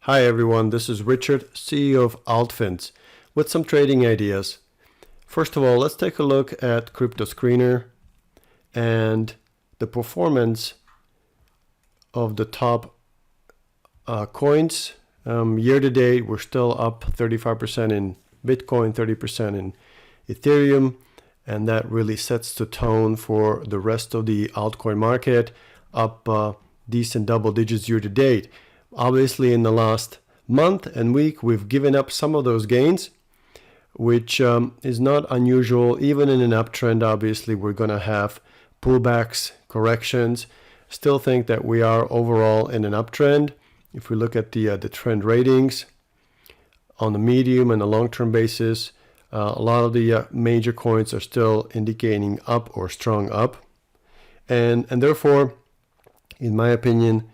Hi everyone, this is Richard, CEO of altFINS, with some trading ideas. First of all, let's take a look at Crypto Screener and the performance of the top coins. Year to date, we're still up 35% in Bitcoin, 30% in Ethereum, and that really sets the tone for the rest of the altcoin market, up decent double digits year to date. Obviously, in the last month and week, we've given up some of those gains, which is not unusual. Even in an uptrend, obviously, we're going to have pullbacks, corrections. Still think that we are overall in an uptrend. If we look at the trend ratings on the medium and the long-term basis, a lot of the major coins are still indicating up or strong up. And therefore, in my opinion,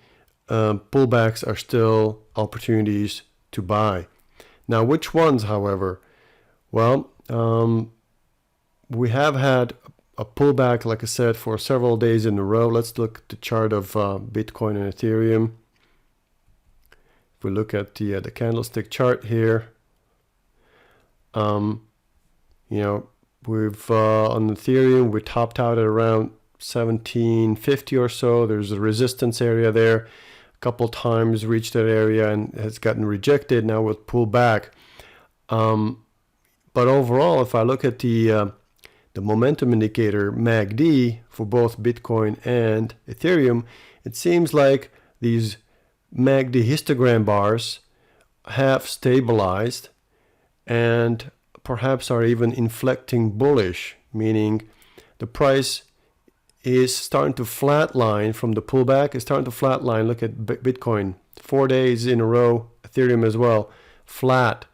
pullbacks are still opportunities to buy. Now, which ones, however? Well, we have had a pullback, like I said, for several days in a row. Let's look at the chart of Bitcoin and Ethereum. If we look at the candlestick chart here, we've on Ethereum, we topped out at around 1750 or so. There's a resistance area there. Couple times reached that area and has gotten rejected. Now we'll pull back. But overall, if I look at the momentum indicator MACD for both Bitcoin and Ethereum, it seems like these MACD histogram bars have stabilized and perhaps are even inflecting bullish, meaning the price is starting to flatline from the pullback. It's starting to flatline. Look at Bitcoin, 4 days in a row. Ethereum as well, flat,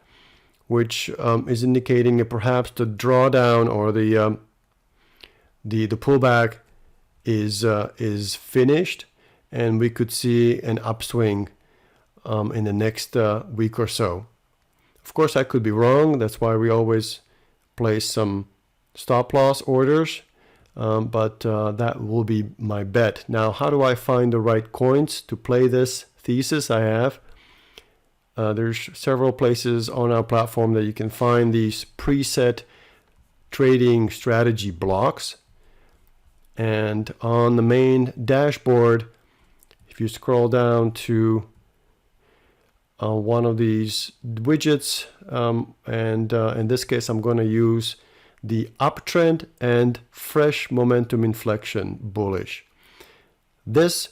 which is indicating perhaps the drawdown or the pullback is finished, and we could see an upswing in the next week or so. Of course, I could be wrong. That's why we always place some stop loss orders. But that will be my bet. Now, how do I find the right coins to play this thesis I have? There's several places on our platform that you can find these preset trading strategy blocks. And on the main dashboard, if you scroll down to one of these widgets, and in this case, I'm going to use the Uptrend and Fresh Momentum Inflection bullish. This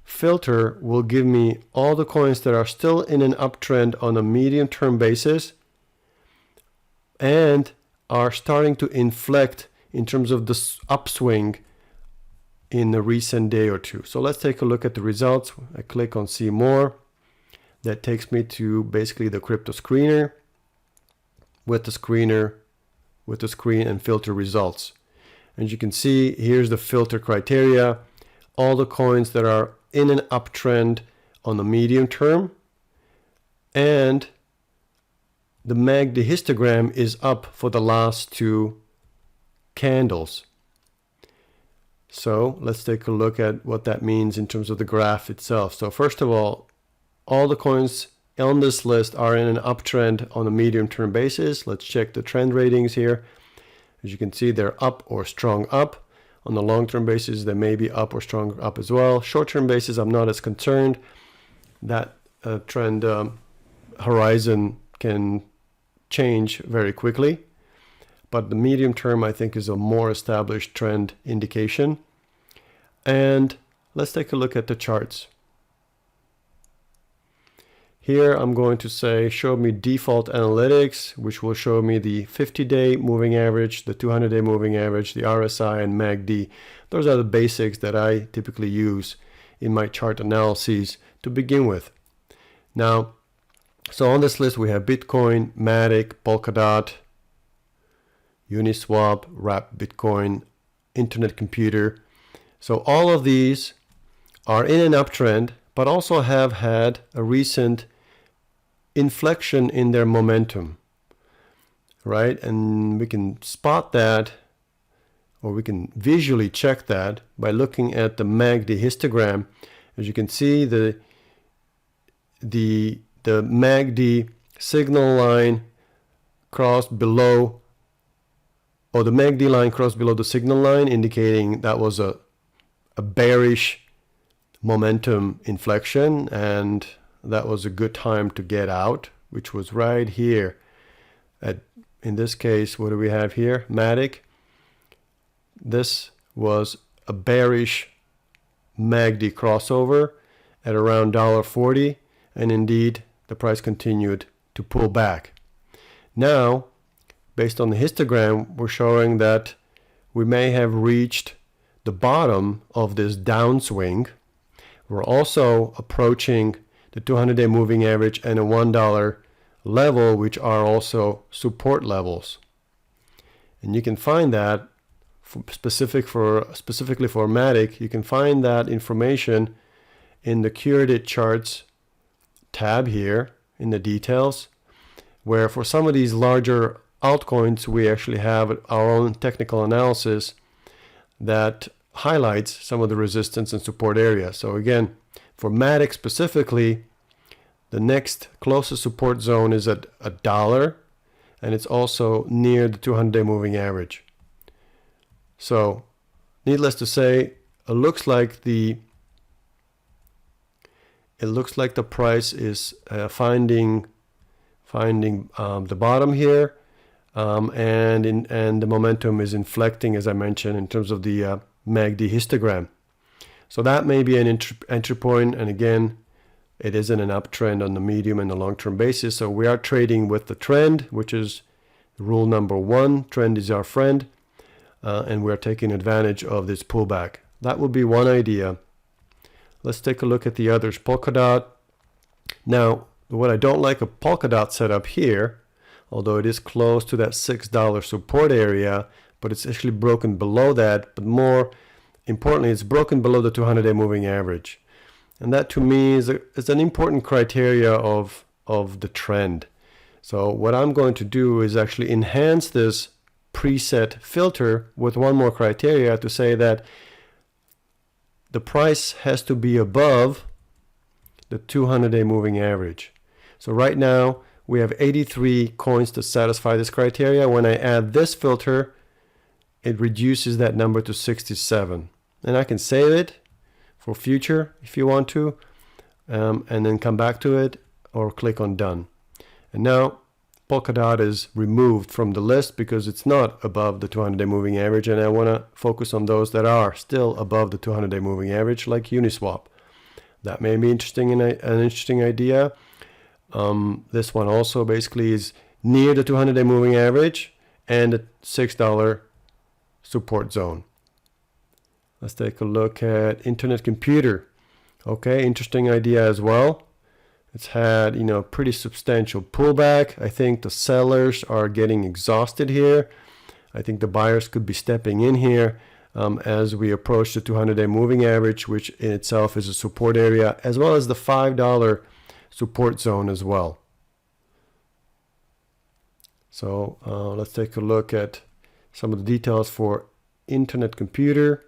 filter will give me all the coins that are still in an uptrend on a medium-term basis and are starting to inflect in terms of the upswing in the recent day or two. So let's take a look at the results. I click on See More. That takes me to basically the crypto screener with the screen and filter results. As you can see, here's the filter criteria. All the coins that are in an uptrend on the medium term, and the MACD histogram is up for the last two candles. So let's take a look at what that means in terms of the graph itself. So first of all the coins on this list are in an uptrend on a medium-term basis. Let's check the trend ratings here. As you can see, they're up or strong up. On the long-term basis, they may be up or strong up as well. Short-term basis, I'm not as concerned. That trend horizon can change very quickly. But the medium-term, I think, is a more established trend indication. And let's take a look at the charts. Here I'm going to say show me default analytics, which will show me the 50-day moving average, the 200-day moving average, the RSI, and MACD. Those are the basics that I typically use in my chart analyses to begin with. Now, so on this list we have Bitcoin, Matic, Polkadot, Uniswap, Wrap Bitcoin, Internet Computer. So all of these are in an uptrend, but also have had a recent inflection in their momentum, right? And we can spot that, or we can visually check that by looking at the MACD histogram. As you can see, the the MACD signal line crossed below, or the MACD line crossed below the signal line, indicating that was a bearish momentum inflection, and that was a good time to get out, which was right here at, in this case, what do we have here? MACD. This was a bearish MACD crossover at around $1.40, and indeed the price continued to pull back. Now, based on the histogram, we're showing that we may have reached the bottom of this downswing. We're also approaching the 200-day moving average and a $1 level, which are also support levels. And you can find that specifically for MACD, you can find that information in the curated charts tab here in the details, where for some of these larger altcoins we actually have our own technical analysis that highlights some of the resistance and support areas. So again, for MACD specifically, the next closest support zone is at $1, and it's also near the 200-day moving average. So needless to say, it looks like the price is finding the bottom here, and the momentum is inflecting, as I mentioned, in terms of the MACD histogram. So that may be an entry point, and again, it isn't an uptrend on the medium and the long-term basis. So we are trading with the trend, which is rule number 1. Trend is our friend, and we're taking advantage of this pullback. That would be one idea. Let's take a look at the others. Polkadot. Now, what I don't like a Polkadot setup here, although it is close to that $6 support area, but it's actually broken below that. But more importantly, it's broken below the 200-day moving average. And that to me is an important criteria of the trend. So what I'm going to do is actually enhance this preset filter with one more criteria to say that the price has to be above the 200-day moving average. So right now we have 83 coins to satisfy this criteria. When I add this filter, it reduces that number to 67. And I can save it for future if you want to, and then come back to it or click on done. And now Polkadot is removed from the list because it's not above the 200-day moving average, and I want to focus on those that are still above the 200-day moving average, like Uniswap. That may be interesting, an interesting idea. This one also basically is near the 200-day moving average and the $6 support zone. Let's take a look at Internet Computer. Okay, interesting idea as well. It's had, pretty substantial pullback. I think the sellers are getting exhausted here. I think the buyers could be stepping in here as we approach the 200-day moving average, which in itself is a support area, as well as the $5 support zone as well. So let's take a look at some of the details for Internet Computer.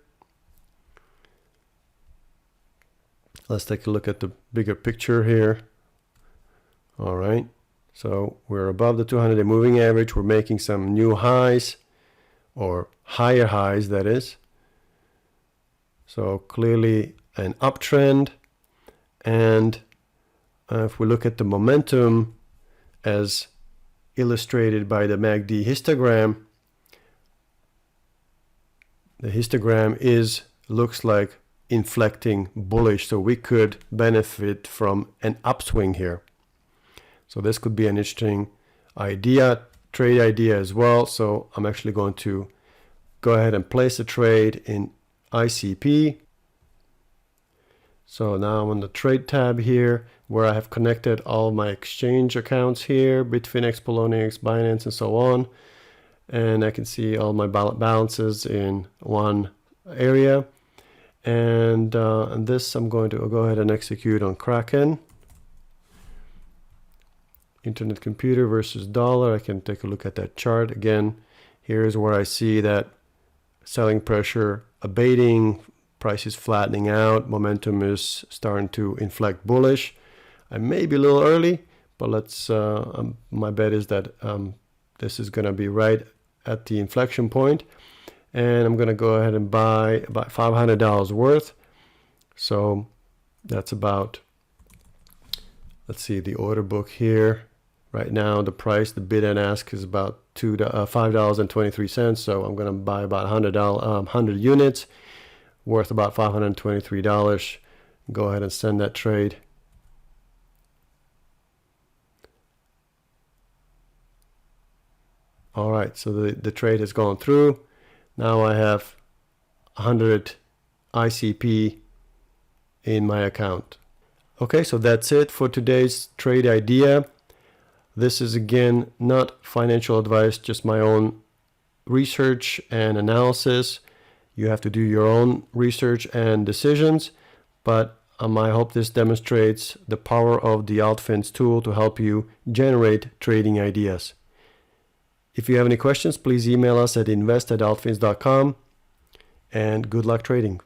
Let's take a look at the bigger picture here. All right, so we're above the 200-day moving average. We're making some new highs, or higher highs, that is. So clearly an uptrend. And if we look at the momentum as illustrated by the MACD histogram, the histogram looks like inflecting bullish, so we could benefit from an upswing here. So this could be an interesting idea, trade idea as well. So I'm actually going to go ahead and place a trade in ICP. So now I'm on the trade tab here, where I have connected all my exchange accounts here, Bitfinex, Poloniex, Binance, and so on. And I can see all my balances in one area. And this I'm going to go ahead and execute on Kraken. Internet Computer versus dollar. I can take a look at that chart again. Here's where I see that selling pressure abating, price is flattening out, momentum is starting to inflect bullish. I may be a little early, but let's my bet is that this is going to be right at the inflection point, and I'm going to go ahead and buy about $500 worth. So that's about, let's see, the order book here. Right now, the price, the bid and ask is about $5.23. So I'm going to buy about 100 units worth about $523. Go ahead and send that trade. All right, so the trade has gone through. Now I have 100 ICP in my account. Okay, so that's it for today's trade idea. This is again not financial advice, just my own research and analysis. You have to do your own research and decisions, but I hope this demonstrates the power of the altFINS tool to help you generate trading ideas. If you have any questions, please email us at invest@altfins.com, and good luck trading.